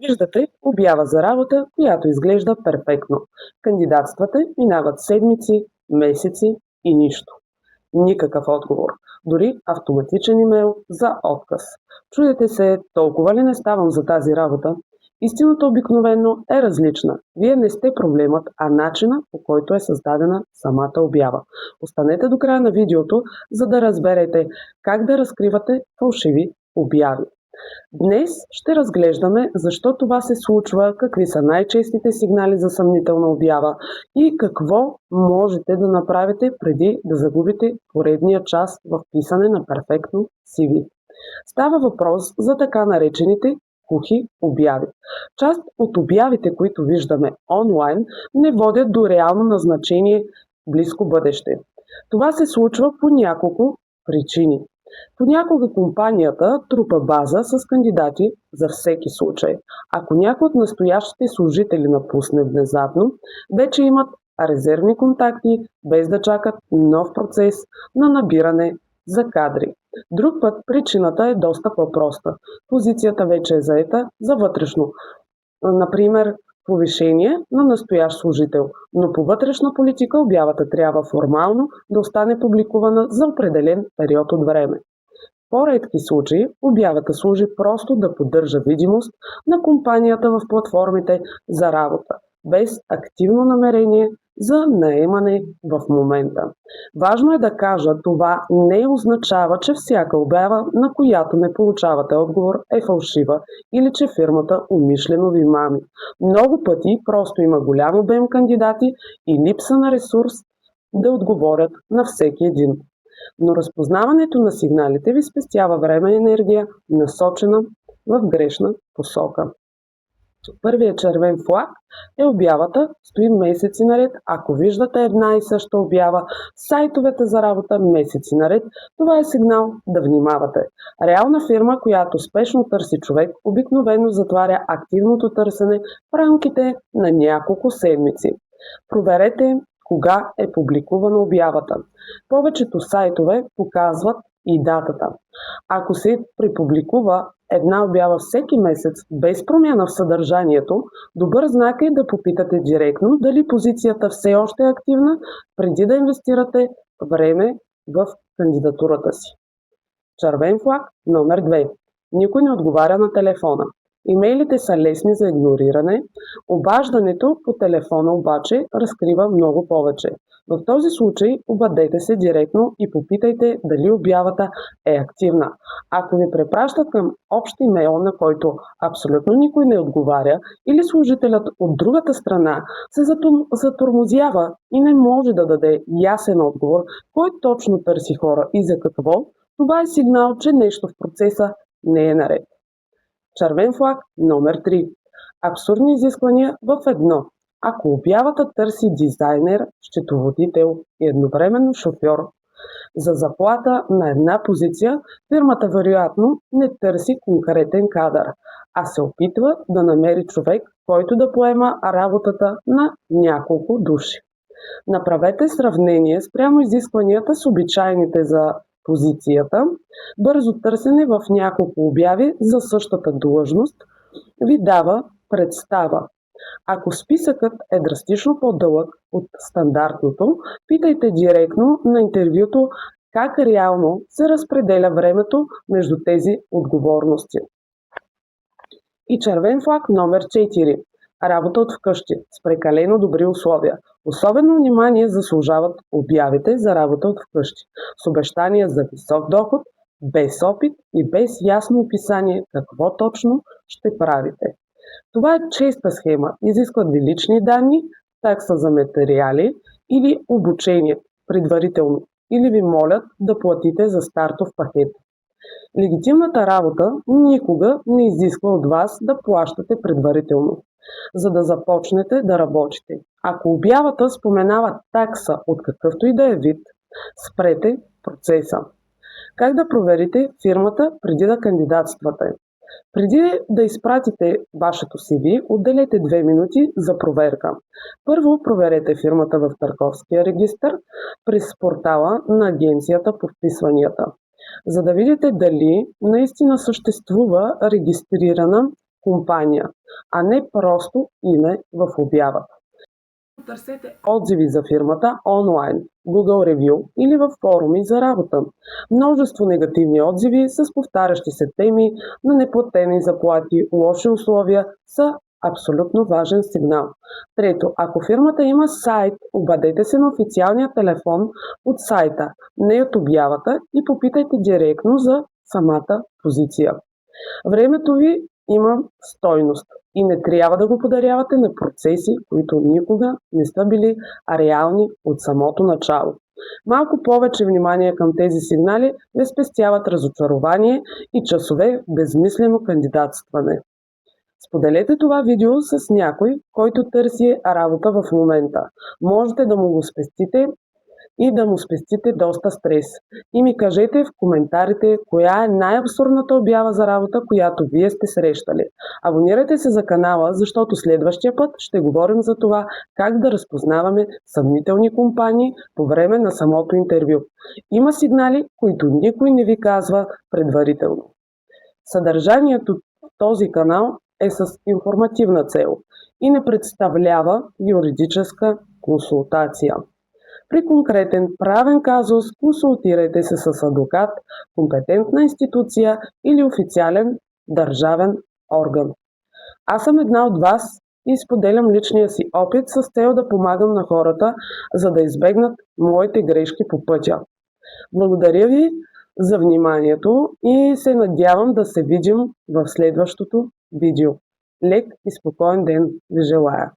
Виждате обява за работа, която изглежда перфектно. Кандидатствате, минават седмици, месеци и нищо. Никакъв отговор. Дори автоматичен имейл за отказ. Чудете се, толкова ли не ставам за тази работа? Истината обикновено е различна. Вие не сте проблемът, а начина, по който е създадена самата обява. Останете до края на видеото, за да разберете как да разкривате фалшиви обяви. Днес ще разглеждаме защо това се случва, какви са най-честите сигнали за съмнителна обява и какво можете да направите преди да загубите поредния час в писане на перфектно CV. Става въпрос за така наречените кухи обяви. Част от обявите, които виждаме онлайн, не водят до реално назначение в близко бъдеще. Това се случва по няколко причини. Понякога компанията трупа база с кандидати за всеки случай. Ако някой от настоящите служители напусне внезапно, вече имат резервни контакти, без да чакат нов процес на набиране за кадри. Друг път причината е доста по-проста. Позицията вече е заета за вътрешно. Например, повишение на настоящ служител, но по вътрешна политика обявата трябва формално да остане публикувана за определен период от време. В по-редки случаи обявата служи просто да поддържа видимост на компанията в платформите за работа, без активно намерение за наемане в момента. Важно е да кажа, това не означава, че всяка обява, на която не получавате отговор, е фалшива или че фирмата умишлено ви мами. Много пъти просто има голям обем кандидати и липса на ресурс да отговорят на всеки един. Но разпознаването на сигналите ви спестява време и енергия, насочена в грешна посока. Първият червен флаг е обявата, стои месеци наред. Ако виждате една и съща обява, сайтовете за работа месеци наред, това е сигнал да внимавате. Реална фирма, която спешно търси човек, обикновено затваря активното търсене в рамките на няколко седмици. Проверете кога е публикувана обявата. Повечето сайтове показват и датата. Ако се препубликува една обява всеки месец без промяна в съдържанието, добър знак е да попитате директно дали позицията все още е активна, преди да инвестирате време в кандидатурата си. Червен флаг номер 2. Никой не отговаря на телефона. Имейлите са лесни за игнориране, обаждането по телефона обаче разкрива много повече. В този случай обадете се директно и попитайте дали обявата е активна. Ако ви препращат към общ имейл, на който абсолютно никой не отговаря, или служителят от другата страна се затормозява и не може да даде ясен отговор, кой точно търси хора и за какво, това е сигнал, че нещо в процеса не е наред. Червен флаг номер 3. Абсурдни изисквания в едно. Ако обявата търси дизайнер, счетоводител и едновременно шофьор за заплата на една позиция, фирмата вероятно не търси конкретен кадър, а се опитва да намери човек, който да поема работата на няколко души. Направете сравнение спрямо изискванията с обичайните за позицията. Бързо търсене в няколко обяви за същата длъжност ви дава представа. Ако списъкът е драстично по-дълъг от стандартното, питайте директно на интервюто как реално се разпределя времето между тези отговорности. И червен флаг номер 4. Работа от вкъщи с прекалено добри условия. Особено внимание заслужават обявите за работа от вкъщи с обещания за висок доход, без опит и без ясно описание какво точно ще правите. Това е честа схема. Изискват ви лични данни, такса за материали или обучение предварително, или ви молят да платите за стартов пакет. Легитимната работа никога не изисква от вас да плащате предварително, за да започнете да работите. Ако обявата споменава такса от какъвто и да е вид, спрете процеса. Как да проверите фирмата преди да кандидатствате? Преди да изпратите вашето CV, отделете 2 минути за проверка. Първо проверете фирмата в търговския регистър през портала на агенцията по вписванията, за да видите дали наистина съществува регистрирана компания, а не просто име в обявата. Търсете отзиви за фирмата онлайн, Google Review или в форуми за работа. Множество негативни отзиви с повтарящи се теми на неплатени заплати, лоши условия са абсолютно важен сигнал. Трето, ако фирмата има сайт, обадете се на официалния телефон от сайта, не от обявата и попитайте директно за самата позиция. Времето ви има стойност и не трябва да го подарявате на процеси, които никога не са били реални от самото начало. Малко повече внимание към тези сигнали ви спестяват разочарование и часове безмислено кандидатстване. Споделете това видео с някой, който търси работа в момента. Можете да му го спестите и да му спестите доста стрес. И ми кажете в коментарите коя е най-абсурдната обява за работа, която вие сте срещали. Абонирайте се за канала, защото следващия път ще говорим за това как да разпознаваме съмнителни компании по време на самото интервю. Има сигнали, които никой не ви казва предварително. Съдържанието в този канал е с информативна цел и не представлява юридическа консултация. При конкретен правен казус консултирайте се с адвокат, компетентна институция или официален държавен орган. Аз съм една от вас и споделям личния си опит с цел да помагам на хората, за да избегнат моите грешки по пътя. Благодаря ви за вниманието и се надявам да се видим в следващото видео. Лек и спокоен ден ви желая!